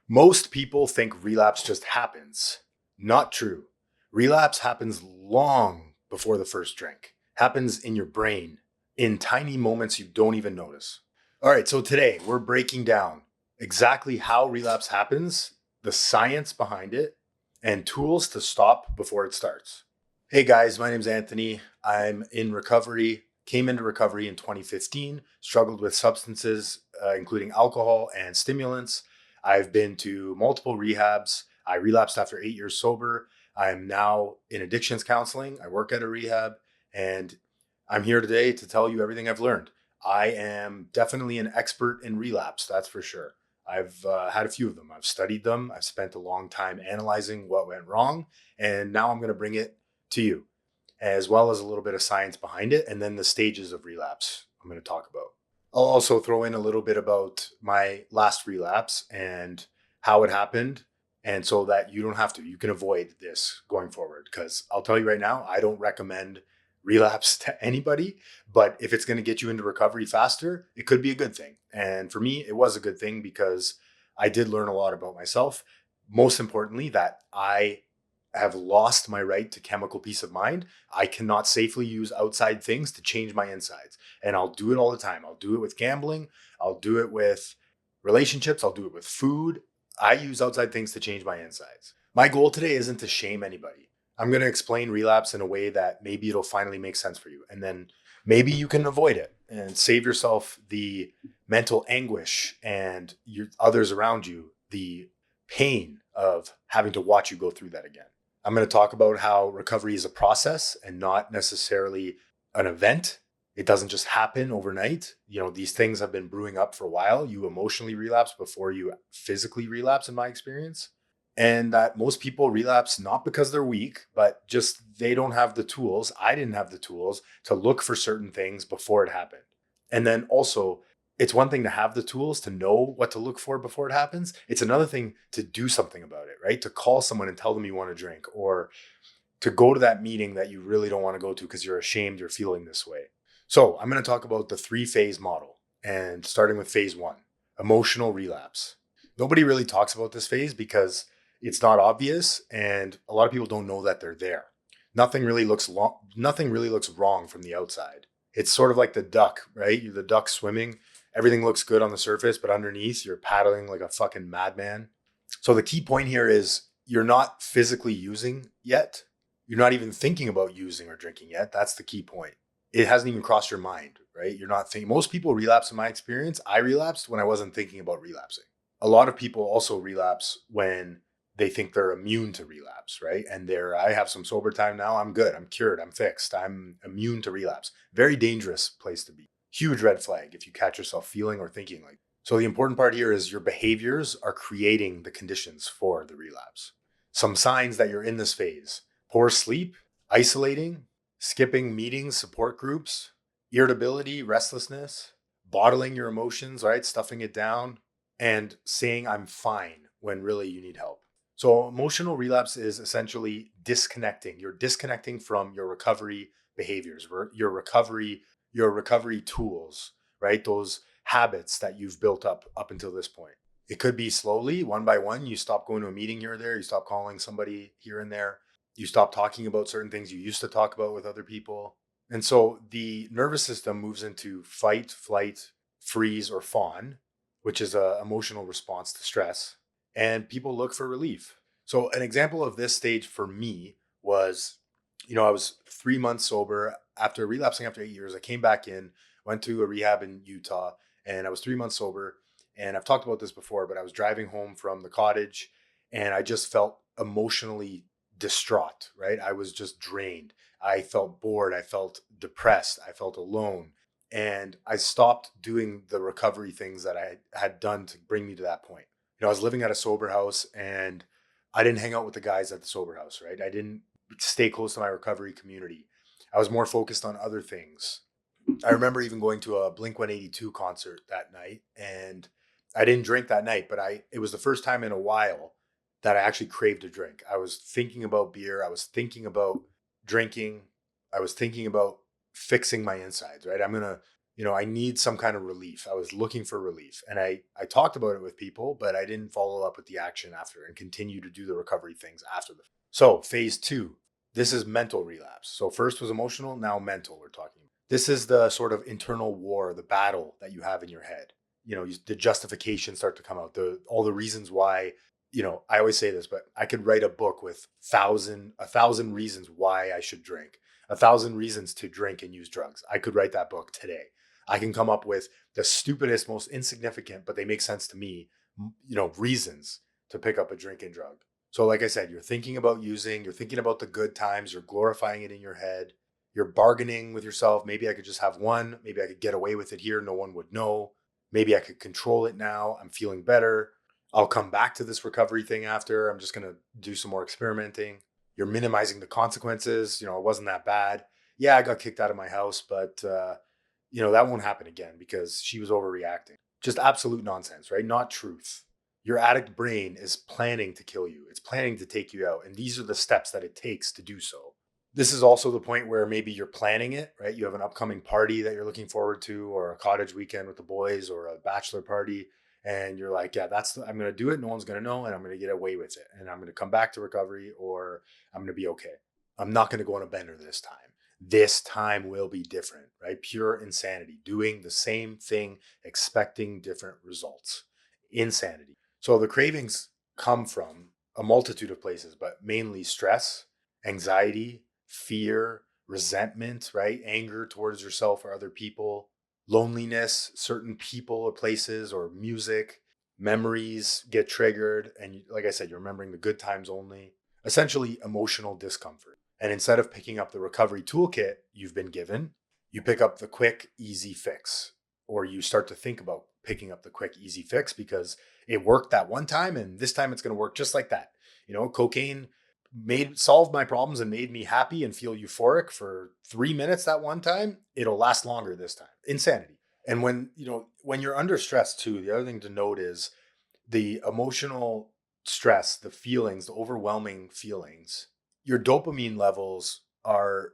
Most people think relapse just happens. Not true. Relapse happens long before the first drink, happens in your brain in tiny moments you don't even notice. All right, so today we're breaking down exactly how relapse happens, the science behind it, and tools to stop before it starts. Hey guys, my name's Anthony. I'm in recovery, came into recovery in 2015, struggled with substances, including alcohol and stimulants. I've been to multiple rehabs. I relapsed after 8 years sober. I'm now in addictions counseling. I work at a rehab, and I'm here today to tell you everything I've learned. I am definitely an expert in relapse, that's for sure. I've had a few of them. I've studied them. I've spent a long time analyzing what went wrong, and now I'm going to bring it to you, as well as a little bit of science behind it, and then the stages of relapse I'm going to talk about. I'll also throw in a little bit about my last relapse and how it happened. And so that you don't have to, you can avoid this going forward. Because I'll tell you right now, I don't recommend relapse to anybody. But if it's going to get you into recovery faster, it could be a good thing. And for me, it was a good thing because I did learn a lot about myself. Most importantly, that I have lost my right to chemical peace of mind. I cannot safely use outside things to change my insides. And I'll do it all the time. I'll do it with gambling. I'll do it with relationships. I'll do it with food. I use outside things to change my insides. My goal today isn't to shame anybody. I'm going to explain relapse in a way that maybe it'll finally make sense for you. And then maybe you can avoid it and save yourself the mental anguish and others around you the pain of having to watch you go through that again. I'm going to talk about how recovery is a process and not necessarily an event. It doesn't just happen overnight. These things have been brewing up for a while. You emotionally relapse before you physically relapse, in my experience. And that most people relapse not because they're weak, but just they don't have the tools. I didn't have the tools to look for certain things before it happened. And then also, it's one thing to have the tools to know what to look for before it happens. It's another thing to do something about it, right? To call someone and tell them you want to drink, or to go to that meeting that you really don't want to go to because you're ashamed you're feeling this way. So I'm going to talk about the 3 phase model, and starting with phase 1, emotional relapse. Nobody really talks about this phase because it's not obvious and a lot of people don't know that they're there. Nothing really looks wrong from the outside. It's sort of like the duck, right? You're the duck swimming. Everything looks good on the surface, but underneath you're paddling like a fucking madman. So the key point here is you're not physically using yet. You're not even thinking about using or drinking yet. That's the key point. It hasn't even crossed your mind, right? You're not thinking. Most people relapse, in my experience. I relapsed when I wasn't thinking about relapsing. A lot of people also relapse when they think they're immune to relapse, right? And I have some sober time now. I'm good. I'm cured. I'm fixed. I'm immune to relapse. Very dangerous place to be. Huge red flag if you catch yourself feeling or thinking like. So the important part here is your behaviors are creating the conditions for the relapse. Some signs that you're in this phase: poor sleep, isolating, skipping meetings, support groups, irritability, restlessness, bottling your emotions, right? Stuffing it down, and saying I'm fine when really you need help. So emotional relapse is essentially disconnecting. You're disconnecting from your recovery behaviors, your recovery tools, right? Those habits that you've built up until this point. It could be slowly, one by one. You stop going to a meeting here or there. You stop calling somebody here and there. You stop talking about certain things you used to talk about with other people. And so the nervous system moves into fight, flight, freeze, or fawn, which is an emotional response to stress. And people look for relief. So an example of this stage for me was, I was 3 months sober after relapsing after 8 years. I came back in, went to a rehab in Utah, and I was 3 months sober. And I've talked about this before, but I was driving home from the cottage and I just felt emotionally distraught, right? I was just drained. I felt bored. I felt depressed. I felt alone. And I stopped doing the recovery things that I had done to bring me to that point. I was living at a sober house and I didn't hang out with the guys at the sober house, right? I didn't stay close to my recovery community. I was more focused on other things. I remember even going to a Blink 182 concert that night, and I didn't drink that night, but it was the first time in a while that I actually craved a drink. I was thinking about beer, I was thinking about drinking, I was thinking about fixing my insides, right? I'm going to I need some kind of relief. I was looking for relief. And I talked about it with people, but I didn't follow up with the action after and continue to do the recovery things after the. So phase two, this is mental relapse. So first was emotional, now mental we're talking. This is the sort of internal war, the battle that you have in your head. The justifications start to come out, all the reasons why. I always say this, but I could write a book with a thousand reasons why I should drink, a thousand reasons to drink and use drugs. I could write that book today. I can come up with the stupidest, most insignificant, but they make sense to me, reasons to pick up a drink and drug. So, like I said, you're thinking about using, you're thinking about the good times, you're glorifying it in your head, you're bargaining with yourself. Maybe I could just have one. Maybe I could get away with it here. No one would know. Maybe I could control it now. I'm feeling better. I'll come back to this recovery thing after. I'm just going to do some more experimenting. You're minimizing the consequences. It wasn't that bad. Yeah, I got kicked out of my house, but that won't happen again because she was overreacting. Just absolute nonsense, right? Not truth. Your addict brain is planning to kill you. It's planning to take you out. And these are the steps that it takes to do so. This is also the point where maybe you're planning it, right? You have an upcoming party that you're looking forward to, or a cottage weekend with the boys, or a bachelor party. And you're like, yeah, I'm going to do it. No one's going to know. And I'm going to get away with it. And I'm going to come back to recovery, or I'm going to be okay. I'm not going to go on a bender this time. This time will be different, right? Pure insanity, doing the same thing, expecting different results. Insanity. So the cravings come from a multitude of places, but mainly stress, anxiety, fear, resentment, right? Anger towards yourself or other people, loneliness, certain people or places or music, memories get triggered. And like I said, you're remembering the good times only, essentially emotional discomfort. And instead of picking up the recovery toolkit you've been given, you pick up the quick, easy fix, or you start to think about picking up the quick, easy fix because it worked that one time and this time it's going to work just like that. Cocaine solved my problems and made me happy and feel euphoric for 3 minutes that one time. It'll last longer this time. Insanity. And when you're under stress too, the other thing to note is the emotional stress, the feelings, the overwhelming feelings, your dopamine levels are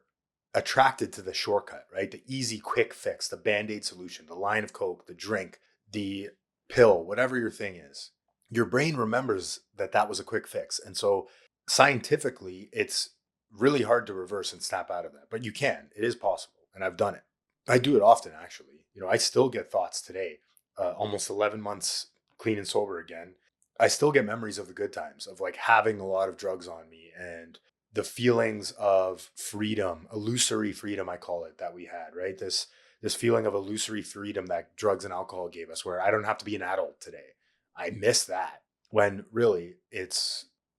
attracted to the shortcut, right? The easy, quick fix, the band-aid solution, the line of Coke, the drink, the pill, whatever your thing is. Your brain remembers that was a quick fix. And so scientifically, it's really hard to reverse and snap out of that. But you can. It is possible. And I've done it. I do it often, actually. I still get thoughts today, almost 11 months clean and sober again. I still get memories of the good times of like having a lot of drugs on me and the feelings of freedom, illusory freedom, I call it, that we had, right? This feeling of illusory freedom that drugs and alcohol gave us, where I don't have to be an adult today. I miss that when really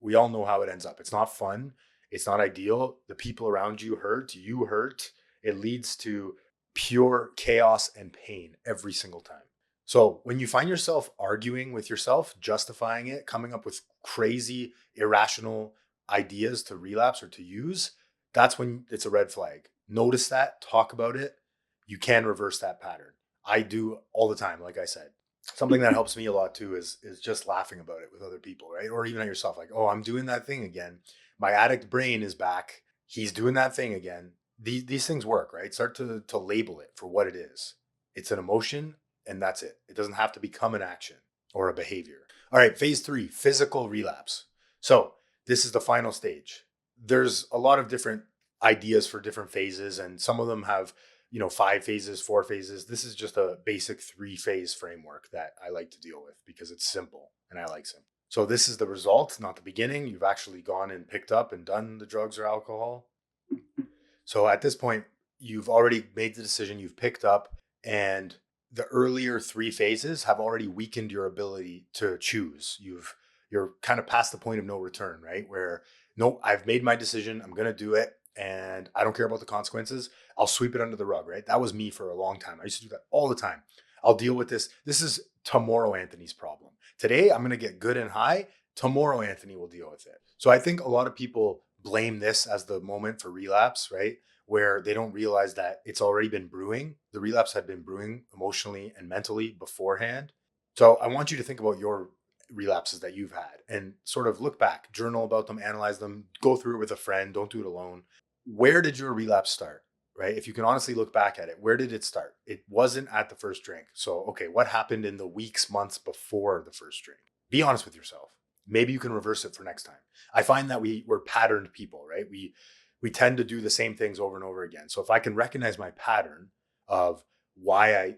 we all know how it ends up. It's not fun. It's not ideal. The people around you hurt. You hurt. It leads to pure chaos and pain every single time. So when you find yourself arguing with yourself, justifying it, coming up with crazy, irrational ideas to relapse or to use, that's when it's a red flag. Notice that, talk about it. You can reverse that pattern. I do all the time, like I said. Something that helps me a lot too is just laughing about it with other people, right? Or even at yourself, like, oh, I'm doing that thing again. My addict brain is back. He's doing that thing again. These things work, right? Start to label it for what it is. It's an emotion, and that's it. It doesn't have to become an action or a behavior. All right, phase 3, physical relapse. So this is the final stage. There's a lot of different ideas for different phases, and some of them have 5 phases, 4 phases. This is just a basic 3-phase framework that I like to deal with because it's simple and I like simple. So this is the result, not the beginning. You've actually gone and picked up and done the drugs or alcohol. So at this point, you've already made the decision, you've picked up, and the earlier 3 phases have already weakened your ability to choose. You're kind of past the point of no return, right? Where no, I've made my decision, I'm going to do it, and I don't care about the consequences. I'll sweep it under the rug, right? That was me for a long time. I used to do that all the time. I'll deal with this. This is tomorrow Anthony's problem. Today, I'm going to get good and high. Tomorrow, Anthony will deal with it. So I think a lot of people blame this as the moment for relapse, right? Where they don't realize that it's already been brewing. The relapse had been brewing emotionally and mentally beforehand. So I want you to think about your relapses that you've had and sort of look back, journal about them, analyze them, go through it with a friend. Don't do it alone. Where did your relapse start? right? If you can honestly look back at it, where did it start? It wasn't at the first drink. So, okay, what happened in the weeks, months before the first drink? Be honest with yourself. Maybe you can reverse it for next time. I find that we're patterned people, right? We tend to do the same things over and over again. So if I can recognize my pattern of why I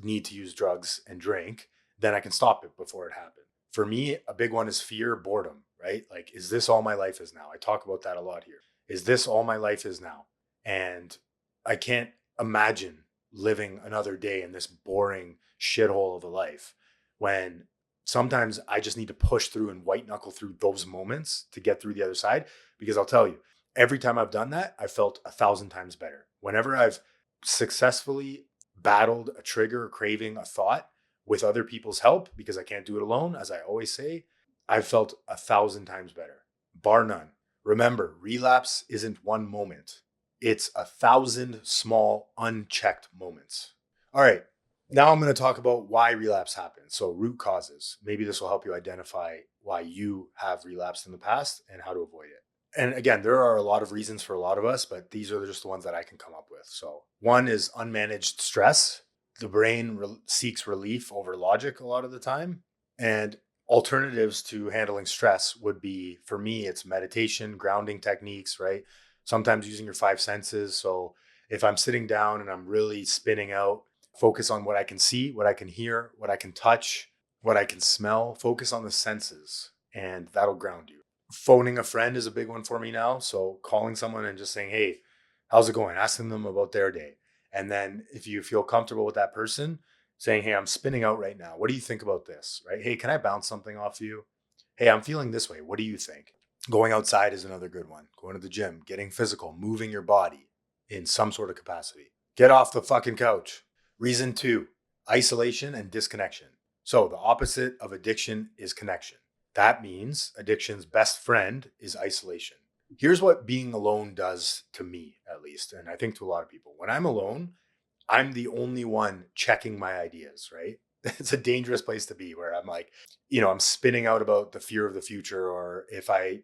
need to use drugs and drink, then I can stop it before it happens. For me, a big one is fear, boredom, right? Like, is this all my life is now? I talk about that a lot here. Is this all my life is now? And I can't imagine living another day in this boring shithole of a life when sometimes I just need to push through and white knuckle through those moments to get through the other side. Because I'll tell you, every time I've done that, I felt 1,000 times better. Whenever I've successfully battled a trigger, a craving, a thought with other people's help, because I can't do it alone, as I always say, I've felt 1,000 times better, bar none. Remember, relapse isn't one moment. It's 1,000 small, unchecked moments. All right. Now I'm going to talk about why relapse happens. So, root causes. Maybe this will help you identify why you have relapsed in the past and how to avoid it. And again, there are a lot of reasons for a lot of us, but these are just the ones that I can come up with. So, one is unmanaged stress. The brain seeks relief over logic a lot of the time. And alternatives to handling stress would be, for me, it's meditation, grounding techniques, right? Sometimes using your five senses. So, if I'm sitting down and I'm really spinning out, focus on what I can see, what I can hear, what I can touch, what I can smell. Focus on the senses, and that'll ground you. Phoning a friend is a big one for me now. So calling someone and just saying, hey, how's it going? Asking them about their day. And then if you feel comfortable with that person, saying, hey, I'm spinning out right now. What do you think about this? Right? Hey, can I bounce something off you? Hey, I'm feeling this way. What do you think? Going outside is another good one. Going to the gym, getting physical, moving your body in some sort of capacity. Get off the fucking couch. Reason two, isolation and disconnection. So the opposite of addiction is connection. That means addiction's best friend is isolation. Here's what being alone does to me, at least, and I think to a lot of people. When I'm alone, I'm the only one checking my ideas, right? It's a dangerous place to be where I'm like, I'm spinning out about the fear of the future, or if I'm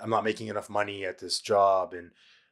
not making enough money at this job and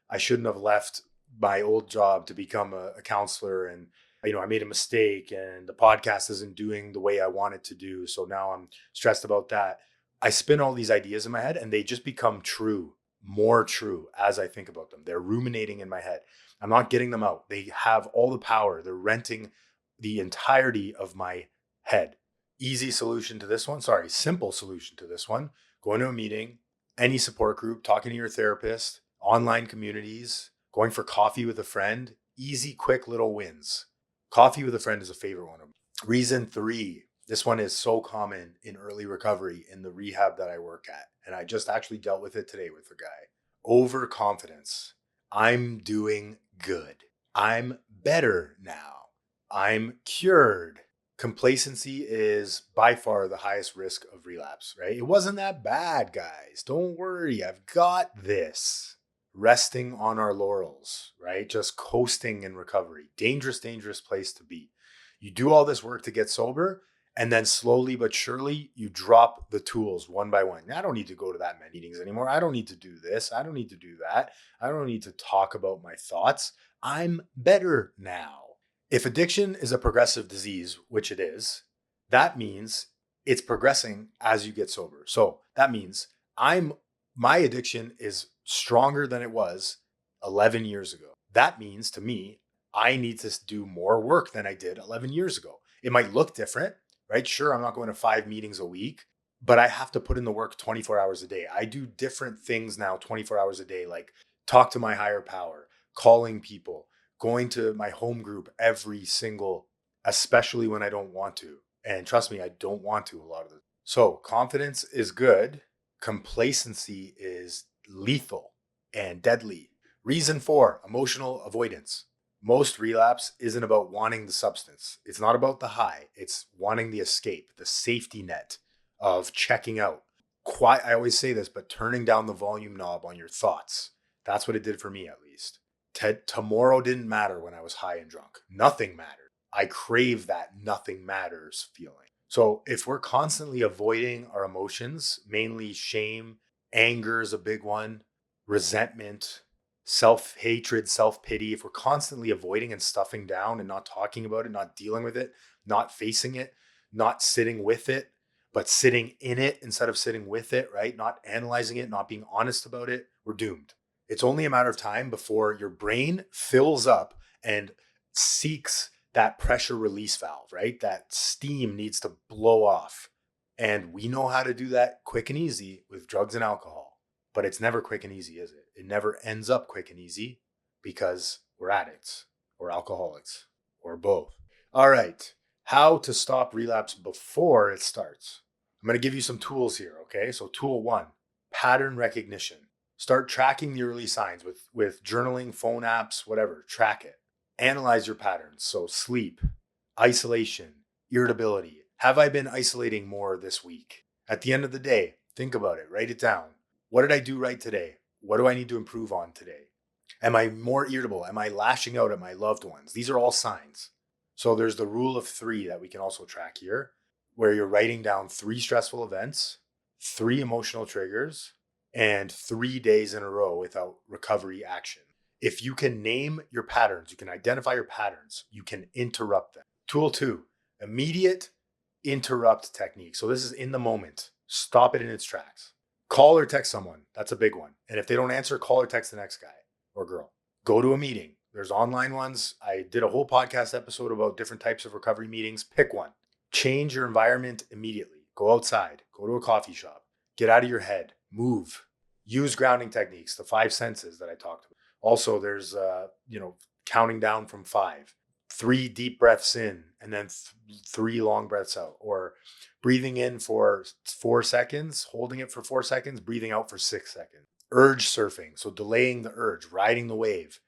I shouldn't have left my old job to become a counselor. And, I made a mistake and the podcast isn't doing the way I want it to do. So now I'm stressed about that. I spin all these ideas in my head and they just become true, more true as I think about them. They're ruminating in my head. I'm not getting them out. They have all the power. They're renting the entirety of my head. Easy solution to this one. Sorry, simple solution to this one. Going to a meeting, any support group, talking to your therapist, online communities, going for coffee with a friend. Easy, quick little wins. Coffee with a friend is a favorite one. Reason three. This one is so common in early recovery in the rehab that I work at. And I just actually dealt with it today with a guy. Overconfidence. I'm doing good. I'm better now. I'm cured. Complacency is by far the highest risk of relapse, right? It wasn't that bad, guys. Don't worry. I've got this. Resting on our laurels, right? Just coasting in recovery. Dangerous, dangerous place to be. You do all this work to get sober, and then slowly but surely, you drop the tools one by one. I don't need to go to that many meetings anymore. I don't need to do this. I don't need to do that. I don't need to talk about my thoughts. I'm better now. If addiction is a progressive disease, which it is, that means it's progressing as you get sober. So that means my addiction is stronger than it was 11 years ago. That means to me, I need to do more work than I did 11 years ago. It might look different, right? Sure, I'm not going to 5 meetings a week, but I have to put in the work 24 hours a day. I do different things now 24 hours a day, like talk to my higher power, calling people, going to my home group every single, especially when I don't want to. And trust me, I don't want to a lot of the. So confidence is good. Complacency is lethal and deadly. Reason four, emotional avoidance. Most relapse isn't about wanting the substance. It's not about the high. It's wanting the escape, the safety net of checking out. I always say this, but turning down the volume knob on your thoughts. That's what it did for me, at least. Tomorrow didn't matter when I was high and drunk. Nothing mattered. I crave that nothing matters feeling. So if we're constantly avoiding our emotions, mainly shame, anger is a big one, resentment, self-hatred, self-pity, if we're constantly avoiding and stuffing down and not talking about it, not dealing with it, not facing it, not sitting with it, but sitting in it instead of sitting with it, right? Not analyzing it, not being honest about it, we're doomed. It's only a matter of time before your brain fills up and seeks that pressure release valve, right? That steam needs to blow off. And we know how to do that quick and easy with drugs and alcohol. But it's never quick and easy, is it? It never ends up quick and easy because we're addicts or alcoholics or both. All right. How to stop relapse before it starts. I'm going to give you some tools here, okay? So tool 1, pattern recognition. Start tracking the early signs with journaling, phone apps, whatever. Track it. Analyze your patterns. So sleep, isolation, irritability. Have I been isolating more this week? At the end of the day, think about it. Write it down. What did I do right today? What do I need to improve on today? Am I more irritable? Am I lashing out at my loved ones? These are all signs. So there's the rule of 3 that we can also track here, where you're writing down 3 stressful events, 3 emotional triggers, and 3 days in a row without recovery action. If you can name your patterns, you can identify your patterns, you can interrupt them. Tool 2, immediate interrupt technique. So this is in the moment. Stop it in its tracks. Call or text someone. That's a big one. And if they don't answer, call or text the next guy or girl. Go to a meeting. There's online ones. I did a whole podcast episode about different types of recovery meetings. Pick one. Change your environment immediately. Go outside. Go to a coffee shop. Get out of your head. Move. Use grounding techniques, the 5 senses that I talked about. Also, there's counting down from 5. 3 deep breaths in and then 3 long breaths out, or breathing in for 4 seconds, holding it for 4 seconds, breathing out for 6 seconds. Urge surfing, so delaying the urge, riding the wave.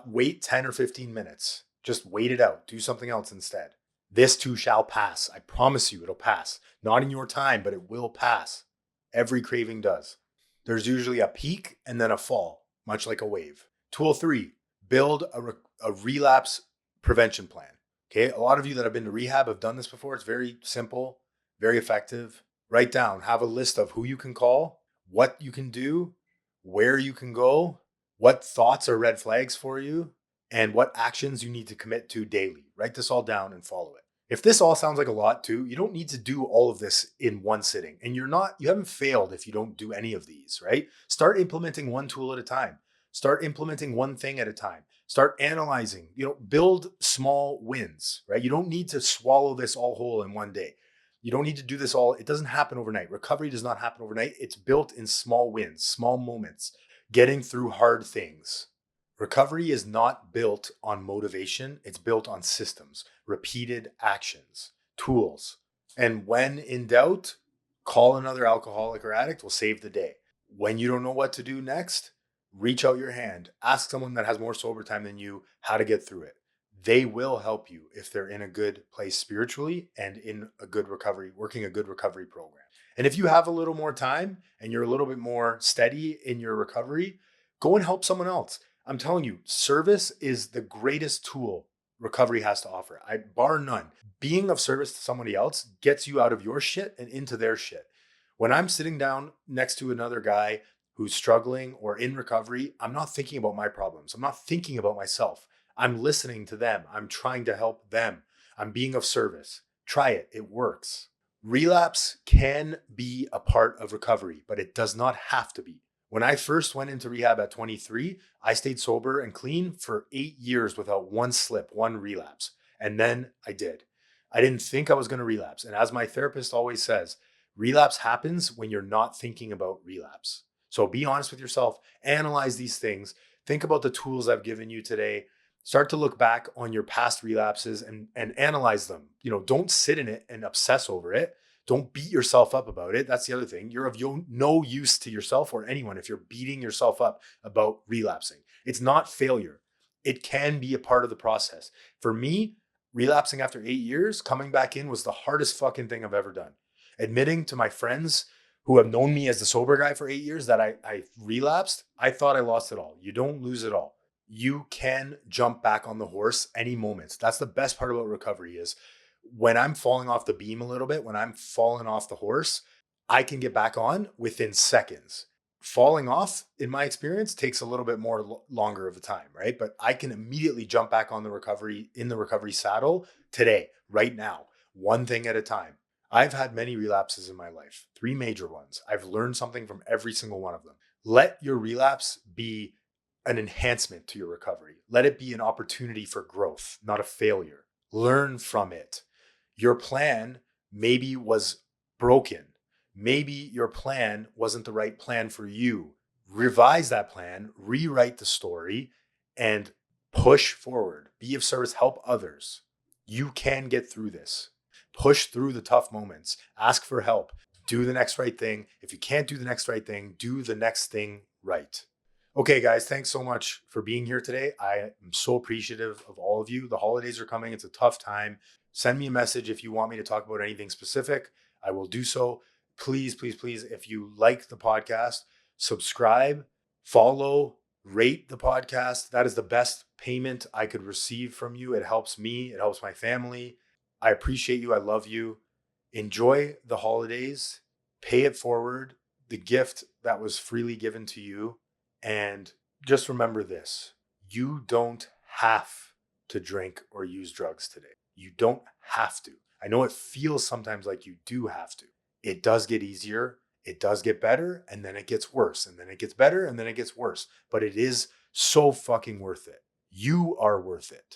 Wait 10 or 15 minutes. Just wait it out. Do something else instead. This too shall pass. I promise you it'll pass. Not in your time, but it will pass. Every craving does. There's usually a peak and then a fall, much like a wave. Tool 3, build a relapse prevention plan. Okay, a lot of you that have been to rehab have done this before. It's very simple, very effective. Write down, have a list of who you can call, what you can do, where you can go, what thoughts are red flags for you, and what actions you need to commit to daily. Write this all down and follow it. If this all sounds like a lot too, you don't need to do all of this in one sitting. And you haven't failed if you don't do any of these, right? Start implementing one tool at a time. Start implementing one thing at a time. Start analyzing, build small wins, right? You don't need to swallow this all whole in one day. You don't need to do this all. It doesn't happen overnight. Recovery does not happen overnight. It's built in small wins, small moments, getting through hard things. Recovery is not built on motivation. It's built on systems, repeated actions, tools. And when in doubt, call another alcoholic or addict. Will save the day. When you don't know what to do next, reach out your hand. Ask someone that has more sober time than you how to get through it. They will help you if they're in a good place spiritually and in a good recovery, working a good recovery program. And if you have a little more time and you're a little bit more steady in your recovery, go and help someone else. I'm telling you, service is the greatest tool recovery has to offer. Bar none. Being of service to somebody else gets you out of your shit and into their shit. When I'm sitting down next to another guy who's struggling or in recovery, I'm not thinking about my problems. I'm not thinking about myself. I'm listening to them. I'm trying to help them. I'm being of service. Try it. It works. Relapse can be a part of recovery, but it does not have to be. When I first went into rehab at 23, I stayed sober and clean for 8 years without one slip, one relapse. And then I did. I didn't think I was going to relapse. And as my therapist always says, relapse happens when you're not thinking about relapse. So be honest with yourself, analyze these things, think about the tools I've given you today, start to look back on your past relapses and analyze them. Don't sit in it and obsess over it. Don't beat yourself up about it. That's the other thing. You're of no use to yourself or anyone if you're beating yourself up about relapsing. It's not failure. It can be a part of the process. For me, relapsing after 8 years, coming back in was the hardest fucking thing I've ever done. Admitting to my friends who have known me as the sober guy for 8 years that I relapsed, I thought I lost it all. You don't lose it all. You can jump back on the horse any moment. That's the best part about recovery is when I'm falling off the beam a little bit, when I'm falling off the horse, I can get back on within seconds. falling off, in my experience, takes a little bit more longer of a time, right? But I can immediately jump back on the recovery saddle today, right now, one thing at a time. I've had many relapses in my life, 3 major ones. I've learned something from every single one of them. Let your relapse be an enhancement to your recovery. Let it be an opportunity for growth, not a failure. Learn from it. Your plan maybe was broken. Maybe your plan wasn't the right plan for you. Revise that plan, rewrite the story, and push forward. Be of service, help others. You can get through this. Push through the tough moments. Ask for help. Do the next right thing. If you can't do the next right thing, do the next thing right. Okay, guys, thanks so much for being here today. I am so appreciative of all of you. The holidays are coming. It's a tough time. Send me a message if you want me to talk about anything specific. I will do so. Please, please, please, if you like the podcast, subscribe, follow, rate the podcast. That is the best payment I could receive from you. It helps me, it helps my family. I appreciate you. I love you. Enjoy the holidays. Pay it forward, the gift that was freely given to you. And just remember this: you don't have to drink or use drugs today. You don't have to. I know it feels sometimes like you do have to. It does get easier, it does get better, and then it gets worse, and then it gets better, and then it gets worse. But it is so fucking worth it. You are worth it.